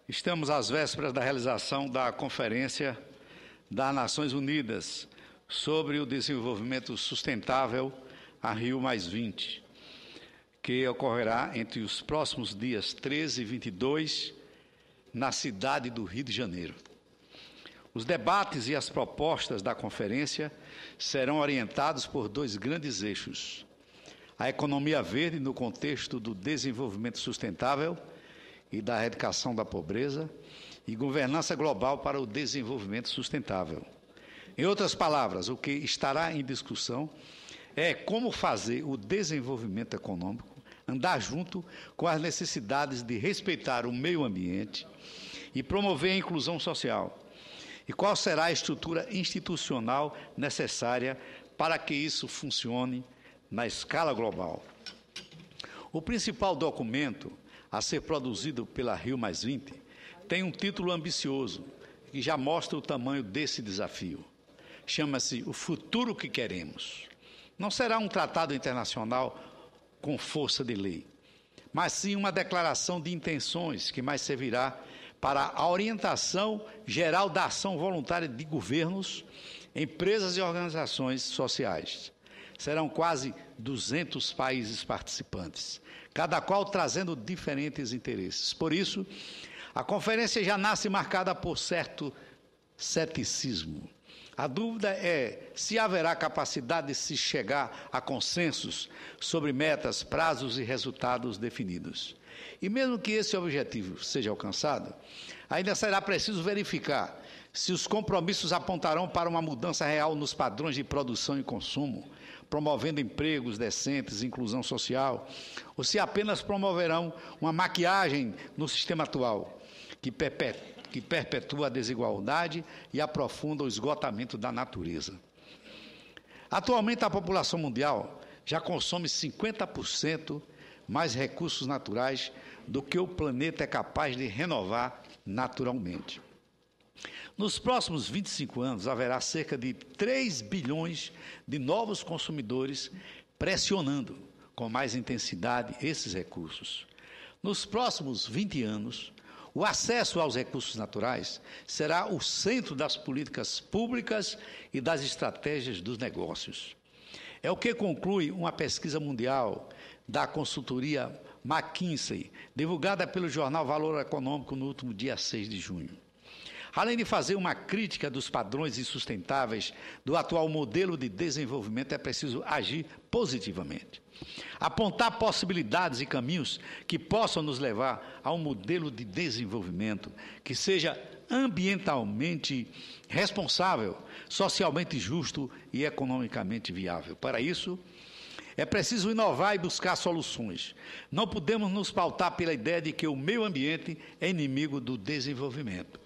Estamos às vésperas da realização da Conferência das Nações Unidas sobre o Desenvolvimento Sustentável, a Rio+20, que ocorrerá entre os próximos dias 13 e 22, na cidade do Rio de Janeiro. Os debates e as propostas da conferência serão orientados por dois grandes eixos: a economia verde no contexto do desenvolvimento sustentável e da erradicação da pobreza, e governança global para o desenvolvimento sustentável. Em outras palavras, o que estará em discussão é como fazer o desenvolvimento econômico andar junto com as necessidades de respeitar o meio ambiente e promover a inclusão social, e qual será a estrutura institucional necessária para que isso funcione na escala global. O principal documento a ser produzido pela Rio+20 tem um título ambicioso, que já mostra o tamanho desse desafio. Chama-se O Futuro que Queremos. Não será um tratado internacional com força de lei, mas sim uma declaração de intenções que mais servirá para a orientação geral da ação voluntária de governos, empresas e organizações sociais. Serão quase 200 países participantes, cada qual trazendo diferentes interesses. Por isso, a conferência já nasce marcada por certo ceticismo. A dúvida é se haverá capacidade de se chegar a consensos sobre metas, prazos e resultados definidos. E mesmo que esse objetivo seja alcançado, ainda será preciso verificar se os compromissos apontarão para uma mudança real nos padrões de produção e consumo, promovendo empregos decentes, inclusão social, ou se apenas promoverão uma maquiagem no sistema atual, que perpetua a desigualdade e aprofunda o esgotamento da natureza. Atualmente, a população mundial já consome 50% mais recursos naturais do que o planeta é capaz de renovar naturalmente. Nos próximos 25 anos, haverá cerca de 3 bilhões de novos consumidores pressionando com mais intensidade esses recursos. Nos próximos 20 anos, o acesso aos recursos naturais será o centro das políticas públicas e das estratégias dos negócios. É o que conclui uma pesquisa mundial da consultoria McKinsey, divulgada pelo jornal Valor Econômico no último dia 6 de junho. Além de fazer uma crítica dos padrões insustentáveis do atual modelo de desenvolvimento, é preciso agir positivamente. Apontar possibilidades e caminhos que possam nos levar a um modelo de desenvolvimento que seja ambientalmente responsável, socialmente justo e economicamente viável. Para isso, é preciso inovar e buscar soluções. Não podemos nos pautar pela ideia de que o meio ambiente é inimigo do desenvolvimento.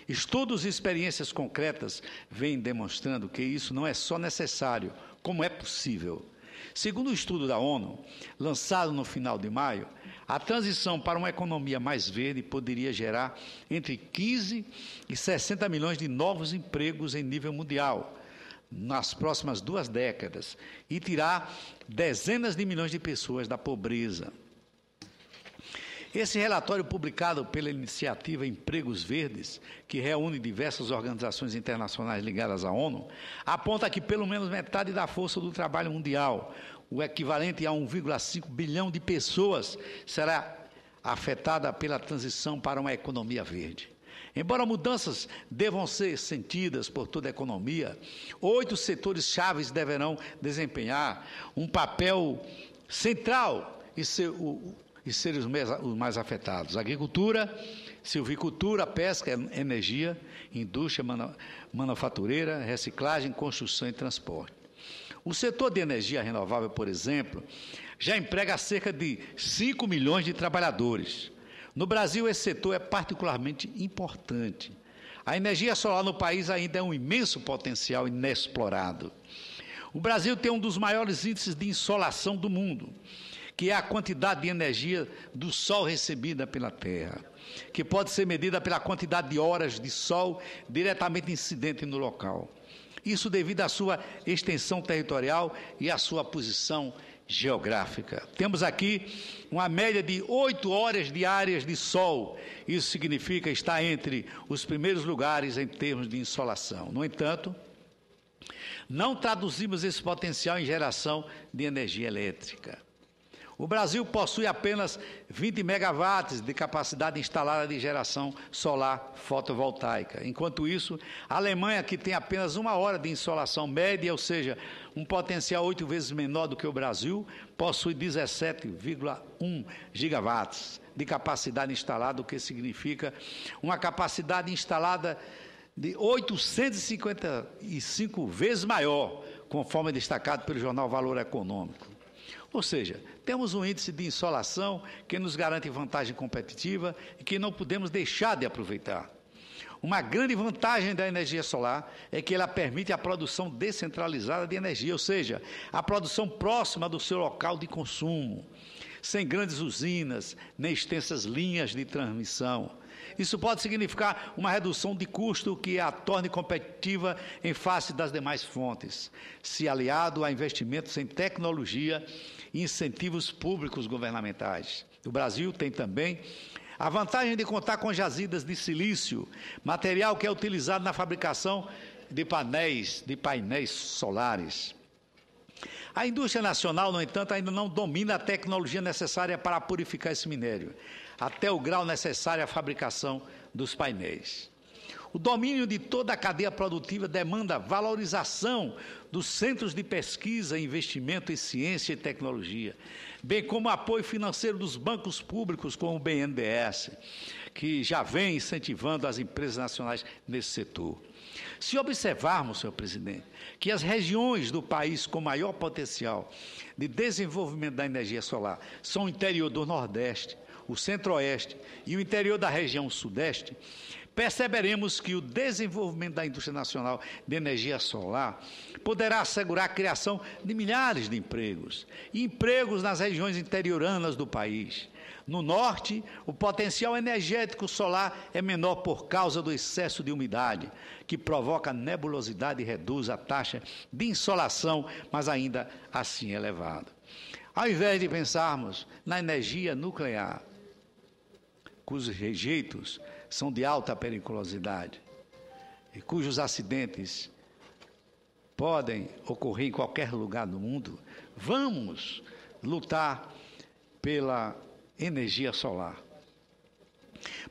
Estudos e experiências concretas vêm demonstrando que isso não é só necessário, como é possível. Segundo o estudo da ONU, lançado no final de maio, a transição para uma economia mais verde poderia gerar entre 15 e 60 milhões de novos empregos em nível mundial nas próximas 2 décadas e tirar dezenas de milhões de pessoas da pobreza. Esse relatório, publicado pela iniciativa Empregos Verdes, que reúne diversas organizações internacionais ligadas à ONU, aponta que pelo menos metade da força do trabalho mundial, o equivalente a 1,5 bilhão de pessoas, será afetada pela transição para uma economia verde. Embora mudanças devam ser sentidas por toda a economia, 8 setores chaves deverão desempenhar um papel central e ser os mais afetados: agricultura, silvicultura, pesca, energia, indústria manufatureira, reciclagem, construção e transporte. O setor de energia renovável, por exemplo, já emprega cerca de 5 milhões de trabalhadores. No Brasil, esse setor é particularmente importante. A energia solar no país ainda é um imenso potencial inexplorado. O Brasil tem um dos maiores índices de insolação do mundo, que é a quantidade de energia do sol recebida pela Terra, que pode ser medida pela quantidade de horas de sol diretamente incidente no local. Isso devido à sua extensão territorial e à sua posição geográfica. Temos aqui uma média de 8 horas diárias de sol. Isso significa estar entre os primeiros lugares em termos de insolação. No entanto, não traduzimos esse potencial em geração de energia elétrica. O Brasil possui apenas 20 megawatts de capacidade instalada de geração solar fotovoltaica. Enquanto isso, a Alemanha, que tem apenas 1 hora de insolação média, ou seja, um potencial 8 vezes menor do que o Brasil, possui 17,1 gigawatts de capacidade instalada, o que significa uma capacidade instalada de 855 vezes maior, conforme destacado pelo jornal Valor Econômico. Ou seja, temos um índice de insolação que nos garante vantagem competitiva e que não podemos deixar de aproveitar. Uma grande vantagem da energia solar é que ela permite a produção descentralizada de energia, ou seja, a produção próxima do seu local de consumo, sem grandes usinas, nem extensas linhas de transmissão. Isso pode significar uma redução de custo que a torne competitiva em face das demais fontes, se aliado a investimentos em tecnologia e incentivos públicos governamentais. O Brasil tem também a vantagem de contar com jazidas de silício, material que é utilizado na fabricação de painéis solares. A indústria nacional, no entanto, ainda não domina a tecnologia necessária para purificar esse minério, até o grau necessário à fabricação dos painéis. O domínio de toda a cadeia produtiva demanda valorização dos centros de pesquisa e investimento em ciência e tecnologia, bem como apoio financeiro dos bancos públicos, como o BNDES, que já vem incentivando as empresas nacionais nesse setor. Se observarmos, senhor presidente, que as regiões do país com maior potencial de desenvolvimento da energia solar são o interior do Nordeste, o Centro-Oeste e o interior da região Sudeste, perceberemos que o desenvolvimento da indústria nacional de energia solar poderá assegurar a criação de milhares de empregos, e empregos nas regiões interioranas do país. No norte, o potencial energético solar é menor por causa do excesso de umidade, que provoca nebulosidade e reduz a taxa de insolação, mas ainda assim elevada. Ao invés de pensarmos na energia nuclear, cujos rejeitos são de alta periculosidade e cujos acidentes podem ocorrer em qualquer lugar do mundo, vamos lutar pela energia solar.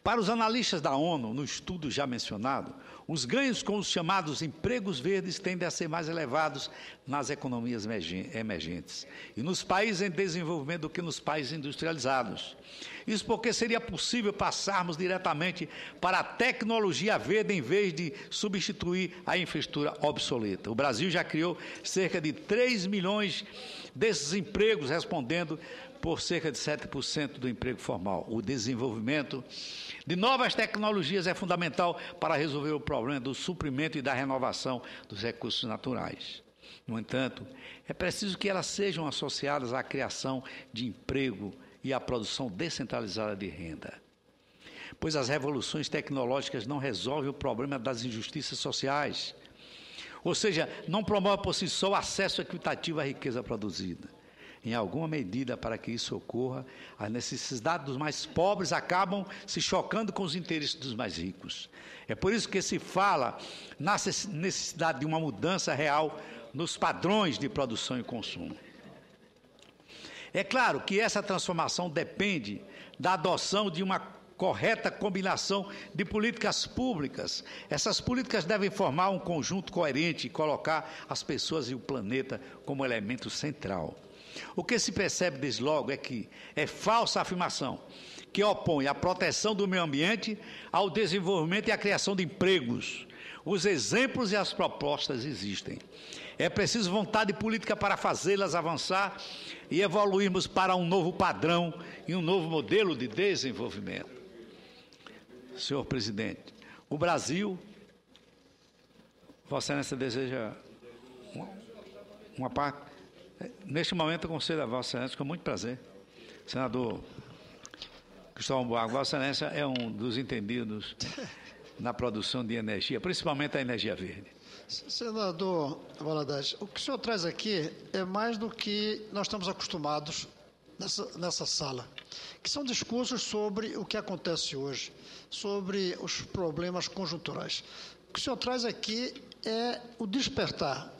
Para os analistas da ONU, no estudo já mencionado, os ganhos com os chamados empregos verdes tendem a ser mais elevados nas economias emergentes e nos países em desenvolvimento do que nos países industrializados. Isso porque seria possível passarmos diretamente para a tecnologia verde em vez de substituir a infraestrutura obsoleta. O Brasil já criou cerca de 3 milhões desses empregos, respondendo por cerca de 7% do emprego formal. O desenvolvimento de novas tecnologias é fundamental para resolver o problema do suprimento e da renovação dos recursos naturais. No entanto, é preciso que elas sejam associadas à criação de emprego e à produção descentralizada de renda, pois as revoluções tecnológicas não resolvem o problema das injustiças sociais, ou seja, não promovem por si só o acesso equitativo à riqueza produzida. Em alguma medida, para que isso ocorra, as necessidades dos mais pobres acabam se chocando com os interesses dos mais ricos. É por isso que se fala na necessidade de uma mudança real nos padrões de produção e consumo. É claro que essa transformação depende da adoção de uma correta combinação de políticas públicas. Essas políticas devem formar um conjunto coerente e colocar as pessoas e o planeta como elemento central. O que se percebe desde logo é que é falsa a afirmação que opõe a proteção do meio ambiente ao desenvolvimento e à criação de empregos. Os exemplos e as propostas existem. É preciso vontade política para fazê-las avançar e evoluirmos para um novo padrão e um novo modelo de desenvolvimento. Senhor presidente, o Brasil, Vossa Excelência deseja uma parte? Neste momento, eu concedo a Vossa Excelência com muito prazer. Senador Cristóvão Buarque, Vossa Excelência é um dos entendidos na produção de energia, principalmente a energia verde. Senador Valadares, o que o senhor traz aqui é mais do que nós estamos acostumados nessa sala, que são discursos sobre o que acontece hoje, sobre os problemas conjunturais. O que o senhor traz aqui é o despertar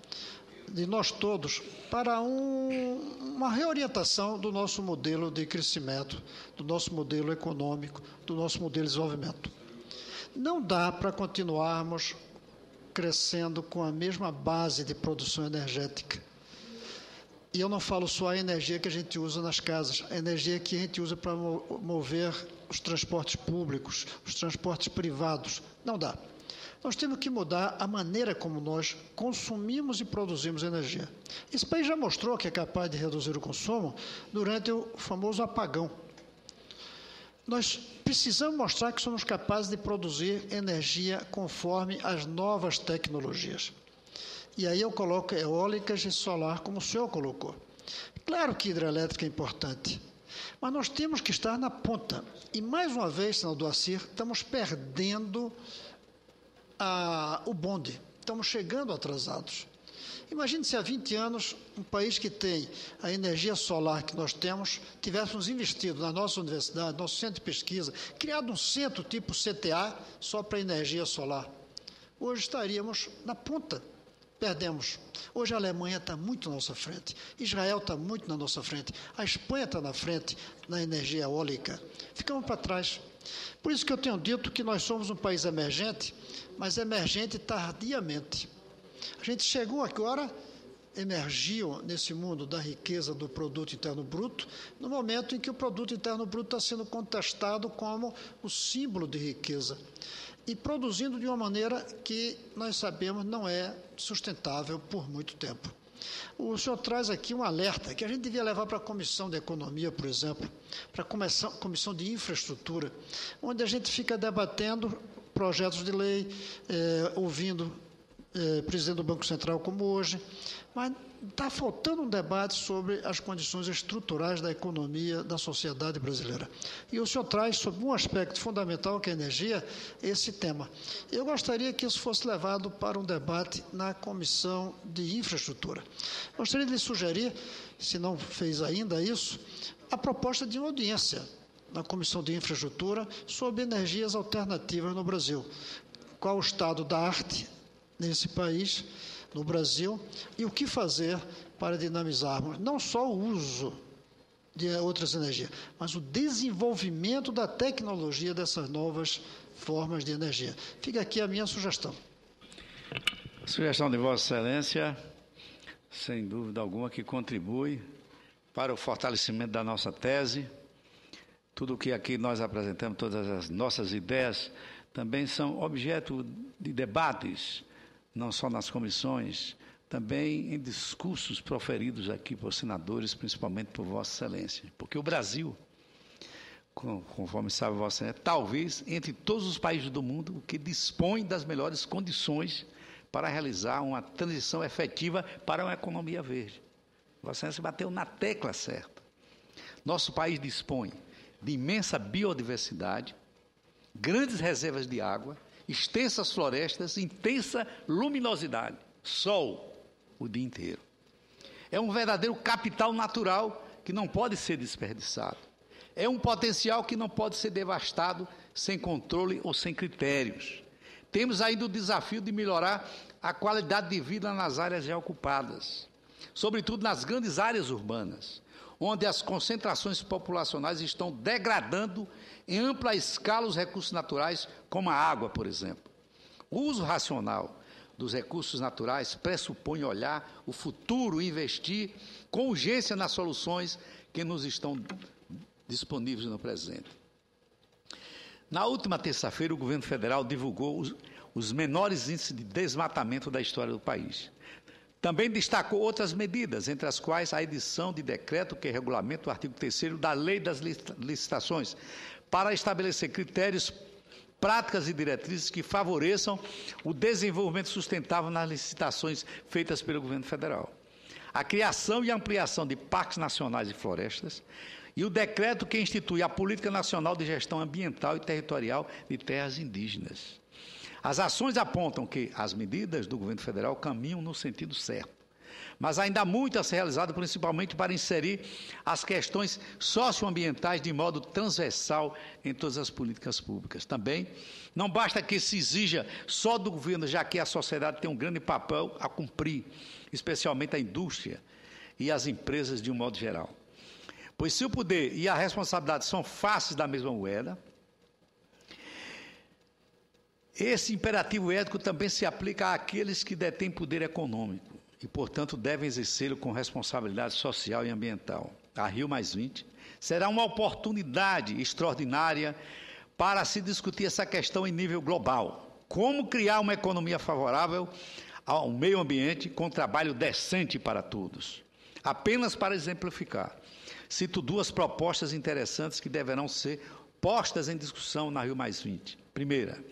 de nós todos para uma reorientação do nosso modelo de crescimento, do nosso modelo econômico, do nosso modelo de desenvolvimento. Não dá para continuarmos crescendo com a mesma base de produção energética. E eu não falo só a energia que a gente usa nas casas, a energia que a gente usa para mover os transportes públicos, os transportes privados. Não dá. Nós temos que mudar a maneira como nós consumimos e produzimos energia. Esse país já mostrou que é capaz de reduzir o consumo durante o famoso apagão. Nós precisamos mostrar que somos capazes de produzir energia conforme as novas tecnologias. E aí eu coloco eólicas e solar, como o senhor colocou. Claro que hidrelétrica é importante, mas nós temos que estar na ponta. E, mais uma vez, senador Assir, estamos perdendo o bonde. Estamos chegando atrasados. Imagine se há 20 anos, um país que tem a energia solar que nós temos, tivéssemos investido na nossa universidade, nosso centro de pesquisa, criado um centro tipo CTA só para energia solar. Hoje estaríamos na ponta. Perdemos. Hoje a Alemanha está muito na nossa frente, Israel está muito na nossa frente, a Espanha está na frente na energia eólica. Ficamos para trás. Por isso que eu tenho dito que nós somos um país emergente, mas emergente tardiamente. A gente chegou agora, emergiu nesse mundo da riqueza do produto interno bruto, no momento em que o produto interno bruto está sendo contestado como o símbolo de riqueza. E produzindo de uma maneira que nós sabemos não é sustentável por muito tempo. O senhor traz aqui um alerta que a gente devia levar para a Comissão de Economia, por exemplo, para a Comissão de Infraestrutura, onde a gente fica debatendo projetos de lei, ouvindo presidente do Banco Central como hoje, mas está faltando um debate sobre as condições estruturais da economia da sociedade brasileira. E o senhor traz, sobre um aspecto fundamental, que é a energia, esse tema. Eu gostaria que isso fosse levado para um debate na Comissão de Infraestrutura. Gostaria de lhe sugerir, se não fez ainda isso, a proposta de uma audiência na Comissão de Infraestrutura sobre energias alternativas no Brasil. Qual o estado da arte nesse país, no Brasil, e o que fazer para dinamizarmos não só o uso de outras energias, mas o desenvolvimento da tecnologia dessas novas formas de energia. Fica aqui a minha sugestão. A sugestão de Vossa Excelência, sem dúvida alguma, que contribui para o fortalecimento da nossa tese. Tudo o que aqui nós apresentamos, todas as nossas ideias, também são objeto de debates, não só nas comissões, também em discursos proferidos aqui por senadores, principalmente por Vossa Excelência. Porque o Brasil, conforme sabe Vossa Excelência, talvez, entre todos os países do mundo, o que dispõe das melhores condições para realizar uma transição efetiva para uma economia verde. Vossa Excelência bateu na tecla certa. Nosso país dispõe de imensa biodiversidade, grandes reservas de água, extensas florestas, intensa luminosidade, sol o dia inteiro. É um verdadeiro capital natural que não pode ser desperdiçado. É um potencial que não pode ser devastado sem controle ou sem critérios. Temos ainda o desafio de melhorar a qualidade de vida nas áreas já ocupadas, sobretudo nas grandes áreas urbanas, onde as concentrações populacionais estão degradando em ampla escala os recursos naturais, como a água, por exemplo. O uso racional dos recursos naturais pressupõe olhar o futuro e investir com urgência nas soluções que nos estão disponíveis no presente. Na última terça-feira, o governo federal divulgou os menores índices de desmatamento da história do país. Também destacou outras medidas, entre as quais a edição de decreto que regulamenta o artigo 3º da Lei das Licitações, para estabelecer critérios, práticas e diretrizes que favoreçam o desenvolvimento sustentável nas licitações feitas pelo governo federal. A criação e ampliação de parques nacionais e florestas e o decreto que institui a Política Nacional de Gestão Ambiental e Territorial de Terras Indígenas. As ações apontam que as medidas do governo federal caminham no sentido certo, mas ainda há muito a ser realizado, principalmente para inserir as questões socioambientais de modo transversal em todas as políticas públicas. Também não basta que se exija só do governo, já que a sociedade tem um grande papel a cumprir, especialmente a indústria e as empresas de um modo geral. Pois se o poder e a responsabilidade são faces da mesma moeda, esse imperativo ético também se aplica àqueles que detêm poder econômico e, portanto, devem exercê-lo com responsabilidade social e ambiental. A Rio+20 será uma oportunidade extraordinária para se discutir essa questão em nível global. Como criar uma economia favorável ao meio ambiente com trabalho decente para todos. Apenas para exemplificar, cito duas propostas interessantes que deverão ser postas em discussão na Rio+20. Primeira,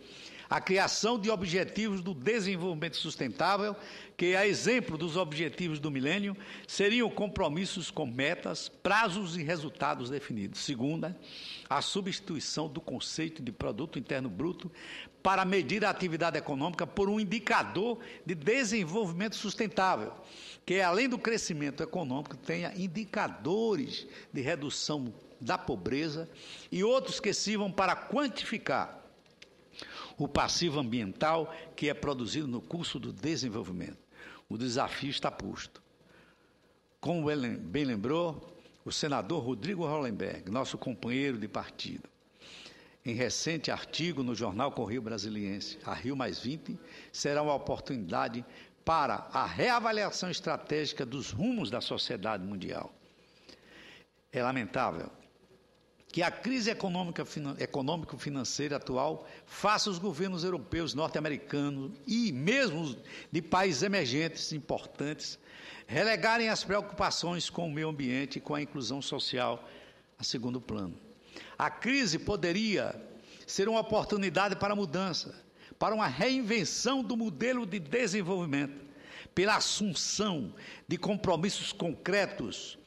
a criação de objetivos do desenvolvimento sustentável, que, a exemplo dos objetivos do milênio, seriam compromissos com metas, prazos e resultados definidos. Segunda, a substituição do conceito de produto interno bruto para medir a atividade econômica por um indicador de desenvolvimento sustentável, que, além do crescimento econômico, tenha indicadores de redução da pobreza e outros que sirvam para quantificar o passivo ambiental que é produzido no curso do desenvolvimento. O desafio está posto. Como bem lembrou o senador Rodrigo Hollenberg, nosso companheiro de partido, em recente artigo no jornal Correio Brasiliense, a Rio+20 será uma oportunidade para a reavaliação estratégica dos rumos da sociedade mundial. É lamentável que a crise econômico-financeira atual faça os governos europeus, norte-americanos e mesmo de países emergentes importantes relegarem as preocupações com o meio ambiente e com a inclusão social a segundo plano. A crise poderia ser uma oportunidade para a mudança, para uma reinvenção do modelo de desenvolvimento, pela assunção de compromissos concretos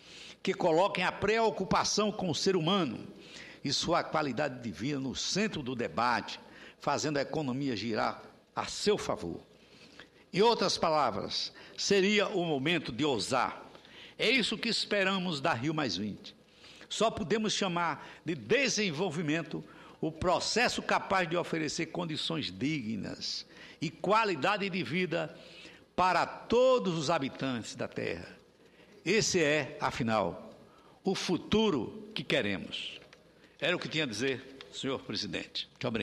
que coloquem a preocupação com o ser humano e sua qualidade de vida no centro do debate, fazendo a economia girar a seu favor. Em outras palavras, seria o momento de ousar. É isso que esperamos da Rio+20. Só podemos chamar de desenvolvimento o processo capaz de oferecer condições dignas e qualidade de vida para todos os habitantes da Terra. Esse é, afinal, o futuro que queremos. Era o que tinha a dizer, senhor presidente. Muito obrigado.